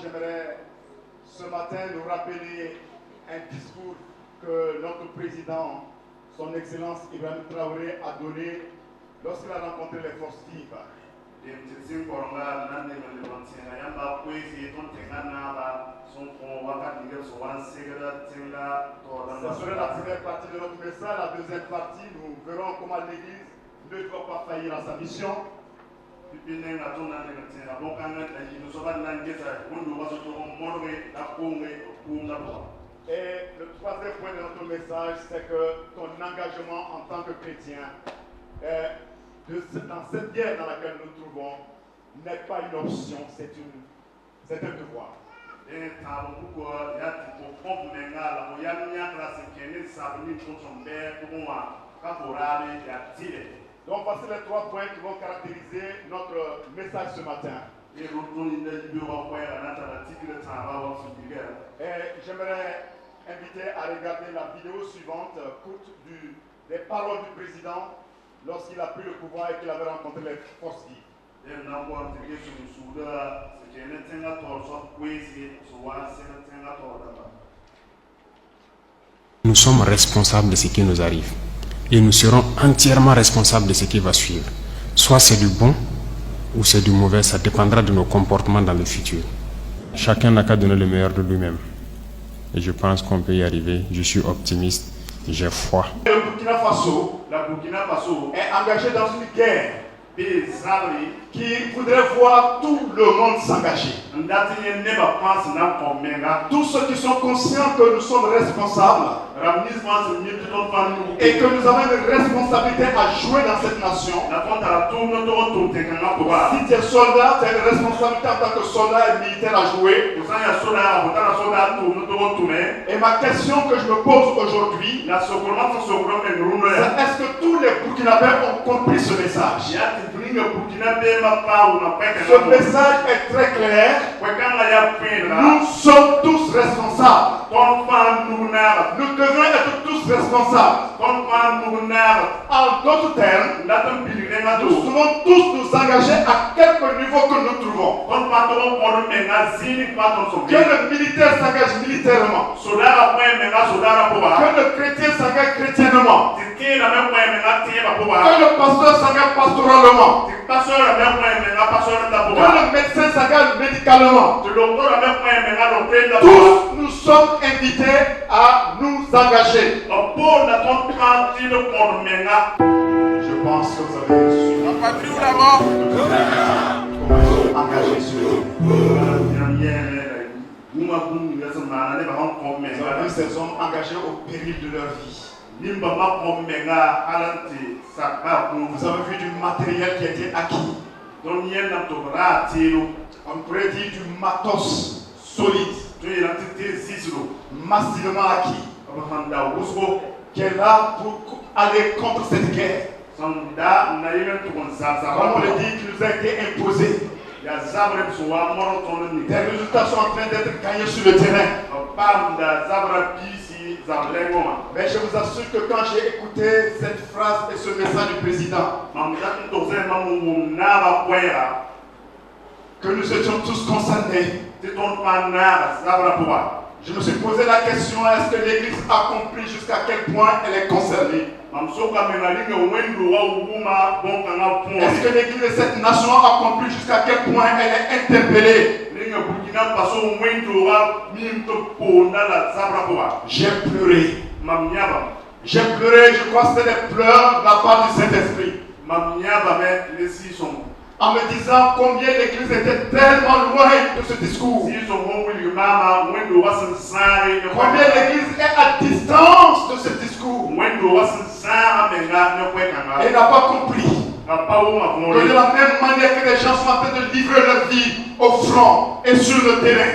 J'aimerais ce matin nous rappeler un discours que notre président, son Excellence Ibrahim Traoré, a donné lorsqu'il a rencontré les forces vives. Ce serait la première partie de notre message. La deuxième partie, nous verrons comment l'Église ne doit pas faillir à sa mission. Et le troisième point de notre message, c'est que ton engagement en tant que chrétien dans cette guerre dans laquelle nous nous trouvons n'est pas une option, c'est un devoir. Donc voici les trois points qui vont caractériser notre message ce matin. Et j'aimerais inviter à regarder la vidéo suivante, courte des paroles du président lorsqu'il a pris le pouvoir et qu'il avait rencontré les forces vives. Nous sommes responsables de ce qui nous arrive. Et nous serons entièrement responsables de ce qui va suivre. Soit c'est du bon ou c'est du mauvais, ça dépendra de nos comportements dans le futur. Chacun n'a qu'à donner le meilleur de lui-même. Et je pense qu'on peut y arriver. Je suis optimiste, j'ai foi. Le Burkina Faso, est engagé dans une guerre qui voudrait voir tout le monde s'engager. Tous ceux qui sont conscients que nous sommes responsables et que nous avons une responsabilité à jouer dans cette nation. Si tu es soldat, tu as une responsabilité en tant que soldat et militaire à jouer. Et ma question que je me pose aujourd'hui, c'est est-ce que tous les Burkinabés ont compris ce message? Ce message est très clair. Nous sommes tous responsables. Nous devons être tous responsables. En d'autres termes, nous devons tous nous engager à quelque niveau que nous trouvons. Que le militaire s'engage militairement. Que le chrétien s'engage chrétiennement. Que le pasteur s'engage pastoralement. Que le médecin s'engage médicalement. Tous nous sommes invités à nous engager. Je pense que vous avez su. La patrie ou la mort? Engagé sur nous. vu ces hommes engagés au péril de leur vie. Vous avez vu du matériel qui a été acquis. On pourrait dire du matos solide, massivement acquis, qui est là pour aller contre cette guerre. Comme on le dit, qui nous a été imposé. Des résultats sont en train d'être gagnés sur le terrain. Mais je vous assure que quand j'ai écouté cette phrase et ce message du président, que nous étions tous concernés, je me suis posé la question, est-ce que l'Église accomplit jusqu'à quel point elle est concernée? Est-ce que l'Église de cette nation accomplit jusqu'à quel point elle est interpellée? J'ai pleuré. J'ai pleuré, je crois que c'était des pleurs de la part du Saint-Esprit. En me disant combien l'Église était tellement loin de ce discours. Combien l'Église est à distance de ce discours. Et n'a pas compris que de la même manière que les gens sont en train de livrer leur vie au front et sur le terrain,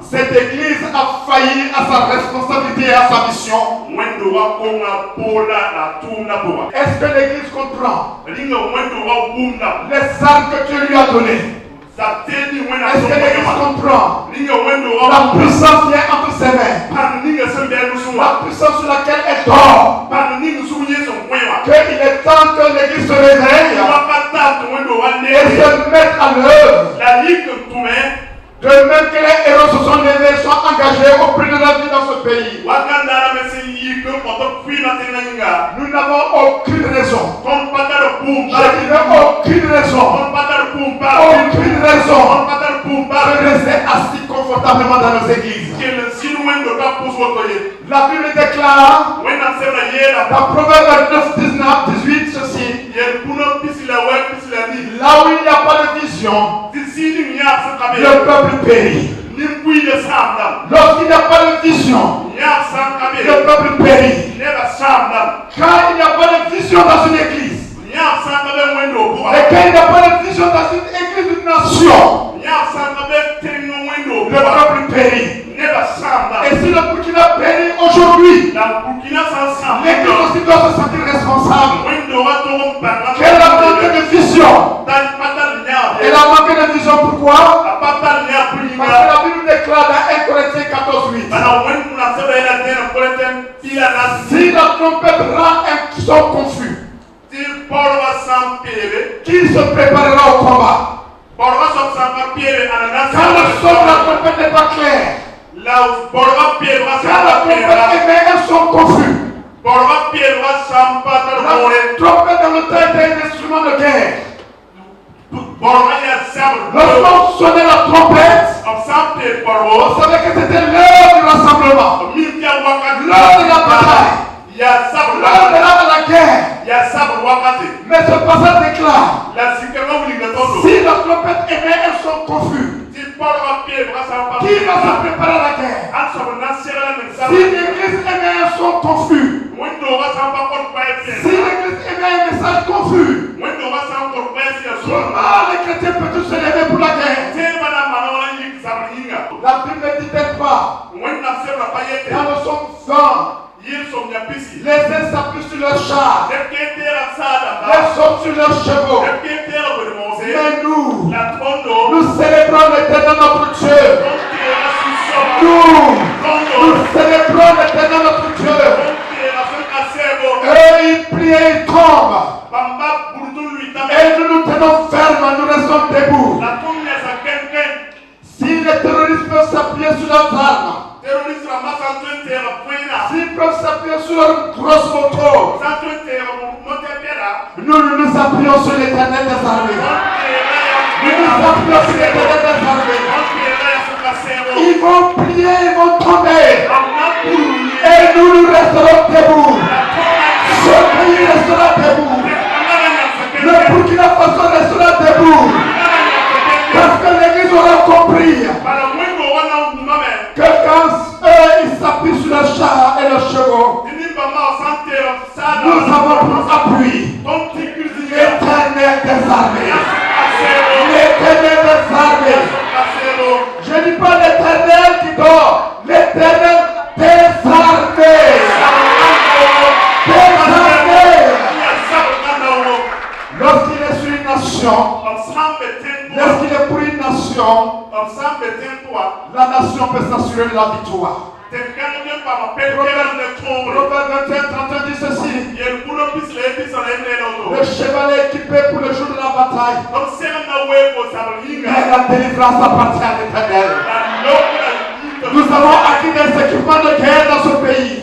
cette Église a failli à sa responsabilité et à sa mission. Est-ce que l'Église comprend les armes que Dieu lui a données? Est-ce que l'Église comprend la puissance qui est entre ses mains, la puissance sur laquelle elle dort? Qu'il est temps que l'Église se réveille et se mette à l'œuvre. De même que les héros se sont levés, sont engagés au prix de la vie dans ce pays. Nous n'avons aucune raison. Je dirais aucune raison. Aucune raison de rester assis confortablement dans nos églises. La Bible déclare dans Proverbe 9, 19, 18 ceci. Là où il n'y a pas de vision, le peuple périt. Lorsqu'il n'y a pas de vision, le peuple périt. Quand il n'y a pas de vision dans une église, et quand il n'y a pas de vision dans une église d'une nation, le peuple périt. Et si le Burkina périt aujourd'hui, l'église aussi doit se sentir responsable. Qu'elle a manqué de vision. Elle a manqué de vision, pourquoi? Parce que la Bible déclare dans 1 Corinthiens 14, 8. Si la trompette rend un son confus, qui se préparera au combat? Quand le son de la trompette n'est pas clair, quand la trompette émet un son confus, la trompette dans le temps était un instrument de guerre. Lorsqu'on sonnait la trompette, on savait que c'était l'heure du rassemblement, l'heure de la bataille, l'heure de la guerre. Mais ce passage déclare, si la trompette émet un son confus, qui va se préparer à la guerre? Si l'Église émet un son confus, si l'Église émet un message confus, comment les chrétiens peuvent-ils se lever pour la guerre? La Bible ne dit-elle pas dans le psaume 20, les uns s'appuient sur leurs chars, les autres sur leurs chevaux. Mais nous célébrons l'éternel notre Dieu. Nous célébrons l'éternel notre Dieu. Et il plie et il tombe. Et nous nous tenons fermes, nous restons debout. Si les terroristes peuvent s'appuyer sur leurs armes, s'ils peuvent s'appuyer sur leurs grosses motos, nous nous appuyons sur l'éternel des armées. Nous nous appuyons sur l'éternel des armées. Ils vont plier, ils vont tomber. Et nous resterons debout. Ce pays restera debout. Le Burkina Faso restera debout. Parce que l'Église la nation peut s'assurer de la victoire. Proverbe 21-31 dit ceci. Le cheval est équipé pour le jour de la bataille. Mais la délivrance appartient à l'Éternel. Nous avons acquis des équipements de guerre dans ce pays.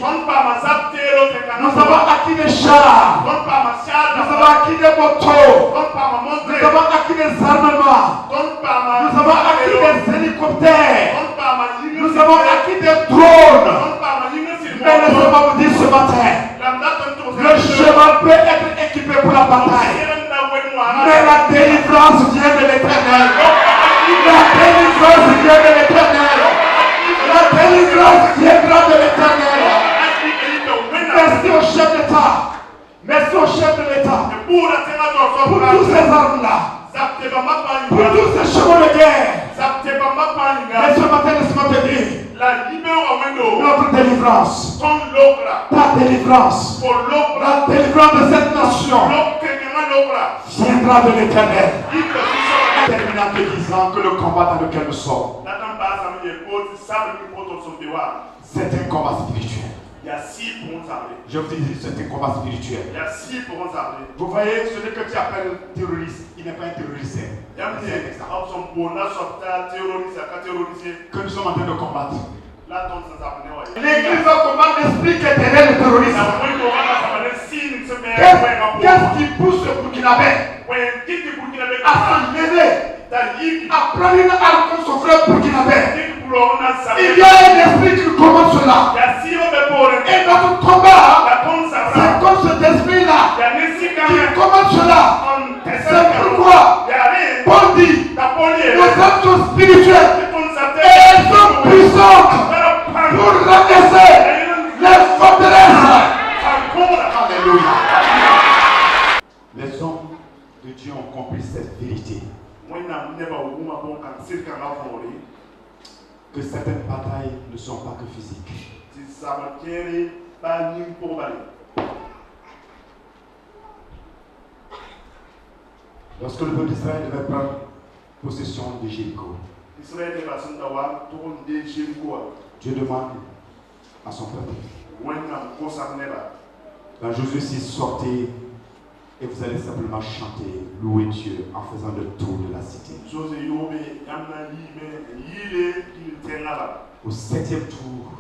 Nous avons acquis des chars. Nous avons acquis des motos. Nous avons acquis des armements. Nous avons acquis des hélicoptères. Nous avons acquis des drones. Mais laissez-moi vous dire ce matin, le cheval peut être équipé pour la bataille. Mais la délivrance vient de l'Éternel. La délivrance vient de l'Éternel. La délivrance viendra de l'Éternel. Merci au chef d'État. Merci au chef de l'État. Pour tous ces armes-là. Pour tous ces chevaux de guerre. Mais ce matin, laisse-moi te dire. Notre délivrance. Ta délivrance. La délivrance de cette nation. Viendra de l'Éternel. Terminant en te disant que le combat dans lequel nous sommes. C'est un combat spirituel. Je vous dis, c'est un combat spirituel. Vous voyez, celui que tu appelles terroriste, il n'est pas un terroriste. C'est un exemple. Que nous sommes en train de combattre. L'église va combattre l'esprit qui est derrière le terrorisme. Qu'est-ce qui pousse le Burkinabé à se lever, à prendre une arme contre son frère burkinabé? Il y a un esprit qui commande cela. Et notre combat, c'est contre cet esprit-là qui commande cela. C'est pourquoi Paul dit, nos âmes sont spirituelles et elles sont puissantes pour rabaisser les forteresses. Alléluia. Les hommes de Dieu ont compris cette vérité. Que certaines batailles ne sont pas que physiques. Lorsque le peuple d'Israël devait prendre possession de Jéricho, Dieu demande à son peuple, dans Josué 6, sortez et vous allez simplement chanter, louer Dieu en faisant le tour de la cité. Au septième tour,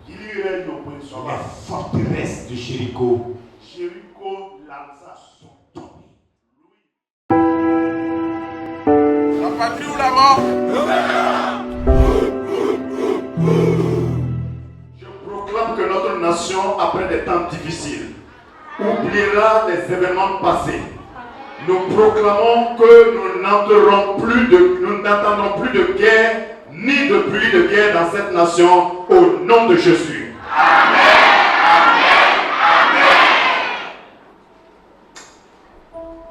les forteresses de Jéricho sont tombées. La patrie ou la mort? Que notre nation, après des temps difficiles, oubliera les événements passés. Nous proclamons que nous n'entendrons plus de guerre ni de bruit de guerre dans cette nation au nom de Jésus. Amen.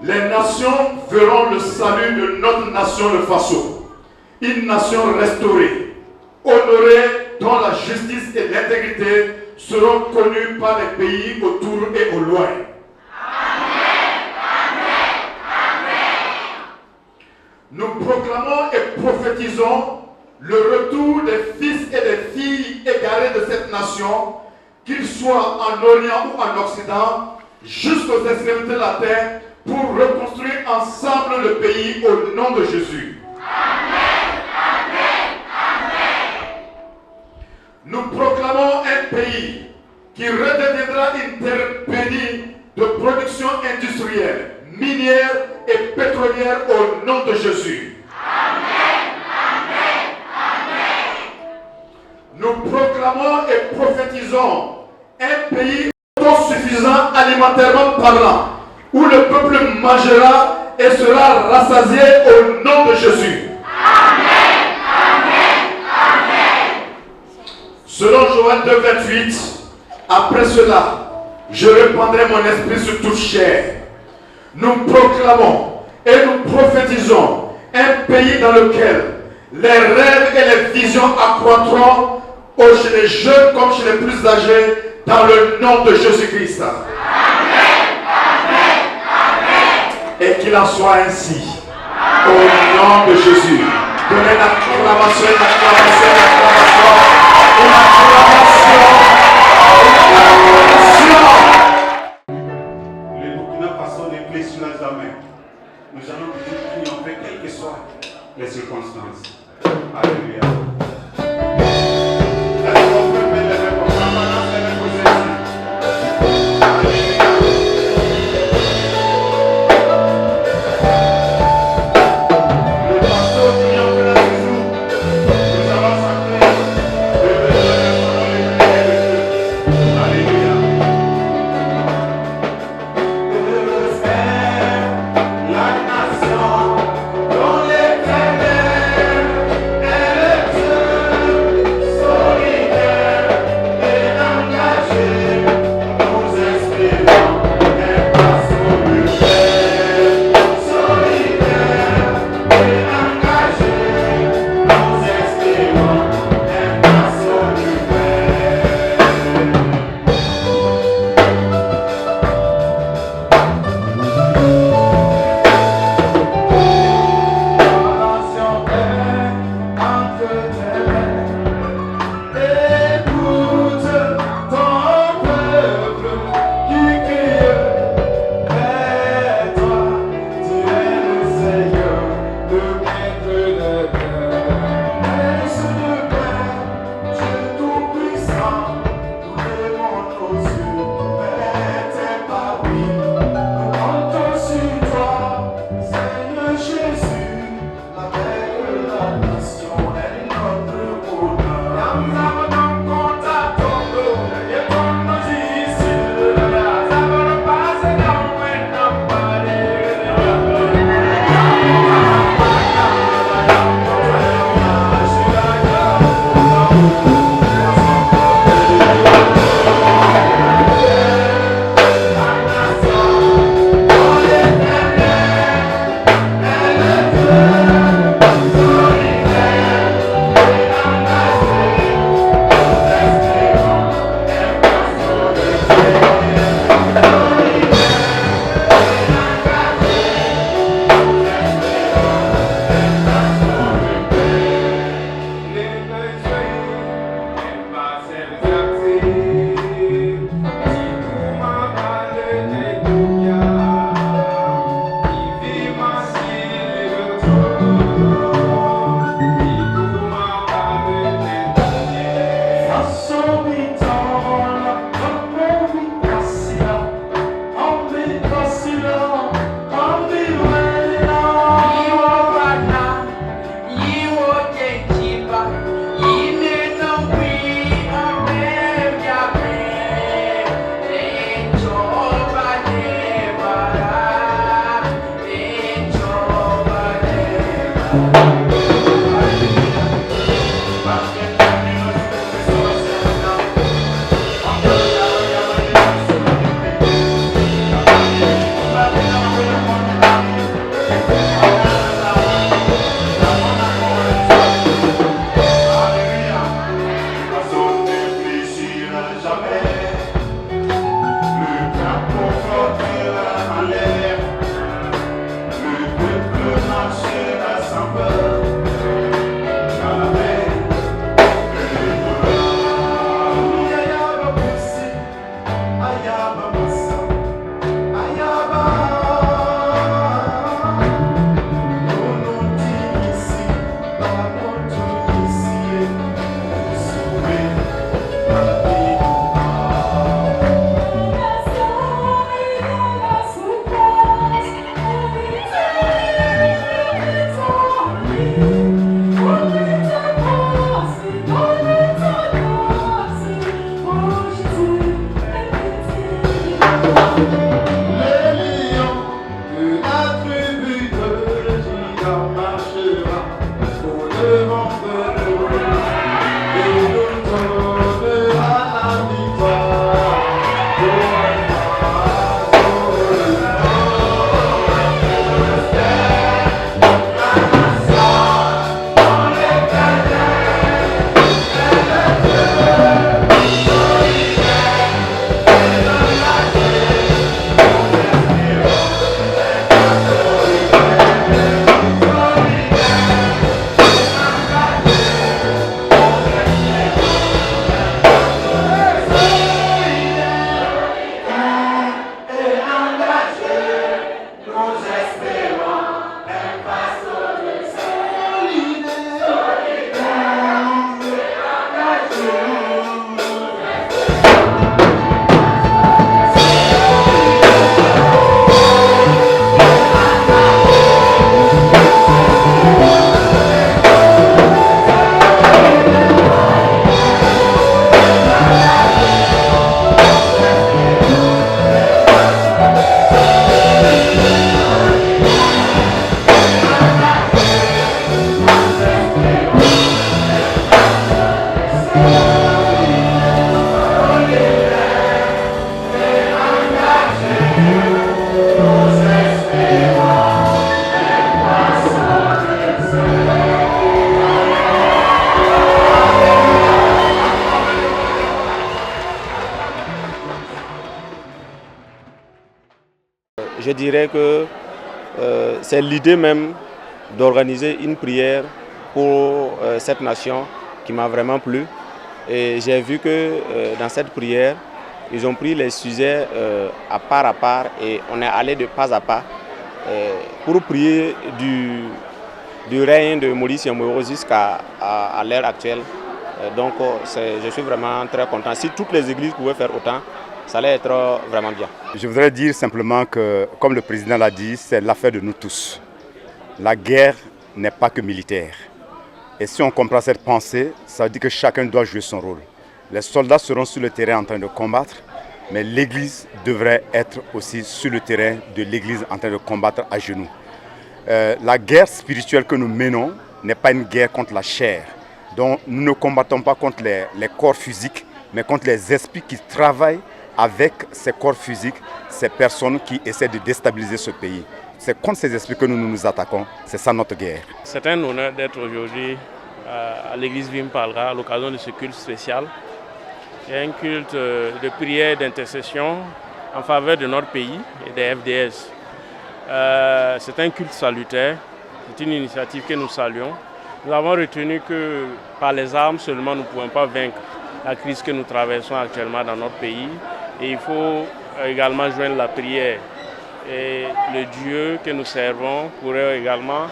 Les nations verront le salut de notre nation, le Faso. Une nation restaurée, honorée, dont la justice et l'intégrité seront connues par les pays autour et au loin. Nous proclamons et prophétisons le retour des fils et des filles égarés de cette nation, qu'ils soient en Orient ou en Occident, jusqu'aux extrémités de la terre, pour reconstruire ensemble le pays au nom de Jésus. Nous proclamons un pays qui redeviendra une terre bénie de production industrielle, minière et pétrolière au nom de Jésus. Nous proclamons et prophétisons un pays autosuffisant alimentairement parlant, où le peuple mangera et sera rassasié au nom de Jésus. Selon Joël 2,28, après cela, je répandrai mon esprit sur toute chair. Nous proclamons et nous prophétisons un pays dans lequel les rêves et les visions accroîtront chez les jeunes comme chez les plus âgés, dans le nom de Jésus-Christ. Et qu'il en soit ainsi. Au nom de Jésus. Donnez l'acclamation, l'acclamation, l'acclamation. Une acclamation. Le Burkina Faso n'est plus sur la jamais. Nous allons toujours triompher, quelles que soient les circonstances. Alléluia. Le peuple marchera sans peur. je dirais que c'est l'idée même d'organiser une prière pour cette nation qui m'a vraiment plu. Et j'ai vu que dans cette prière, ils ont pris les sujets à part et on est allé de pas à pas pour prier du règne de Maurice Yamouiro jusqu'à l'ère actuelle. Donc je suis vraiment très content. Si toutes les églises pouvaient faire autant, ça allait être vraiment bien. Je voudrais dire simplement que, comme le président l'a dit, c'est l'affaire de nous tous. La guerre n'est pas que militaire. Et si on comprend cette pensée, ça veut dire que chacun doit jouer son rôle. Les soldats seront sur le terrain en train de combattre, mais l'Église devrait être aussi sur le terrain de l'Église en train de combattre à genoux. La guerre spirituelle que nous menons n'est pas une guerre contre la chair. Donc nous ne combattons pas contre les corps physiques, mais contre les esprits qui travaillent avec ces corps physiques, ces personnes qui essaient de déstabiliser ce pays. C'est contre ces esprits que nous attaquons, c'est ça notre guerre. C'est un honneur d'être aujourd'hui à l'église Vimpalra à l'occasion de ce culte spécial. C'est un culte de prière et d'intercession en faveur de notre pays et des FDS. C'est un culte salutaire, c'est une initiative que nous saluons. Nous avons retenu que par les armes seulement nous ne pouvons pas vaincre la crise que nous traversons actuellement dans notre pays. Et il faut également joindre la prière. Et le Dieu que nous servons pourrait également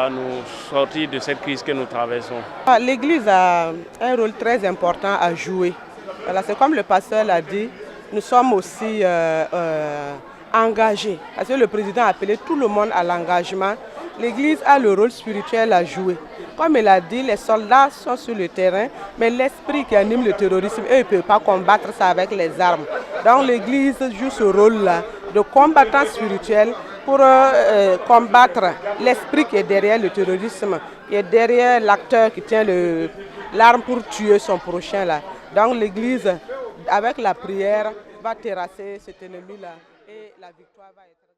nous sortir de cette crise que nous traversons. L'Église a un rôle très important à jouer. C'est comme le pasteur l'a dit, nous sommes aussi engagés. Parce que le président a appelé tout le monde à l'engagement. L'Église a le rôle spirituel à jouer. Comme il a dit, les soldats sont sur le terrain, mais l'esprit qui anime le terrorisme, eux, ils ne peuvent pas combattre ça avec les armes. Donc l'Église joue ce rôle-là de combattant spirituel pour combattre l'esprit qui est derrière le terrorisme, qui est derrière l'acteur qui tient l'arme pour tuer son prochain. Là. Donc l'Église, avec la prière, va terrasser cet ennemi-là et la victoire va être...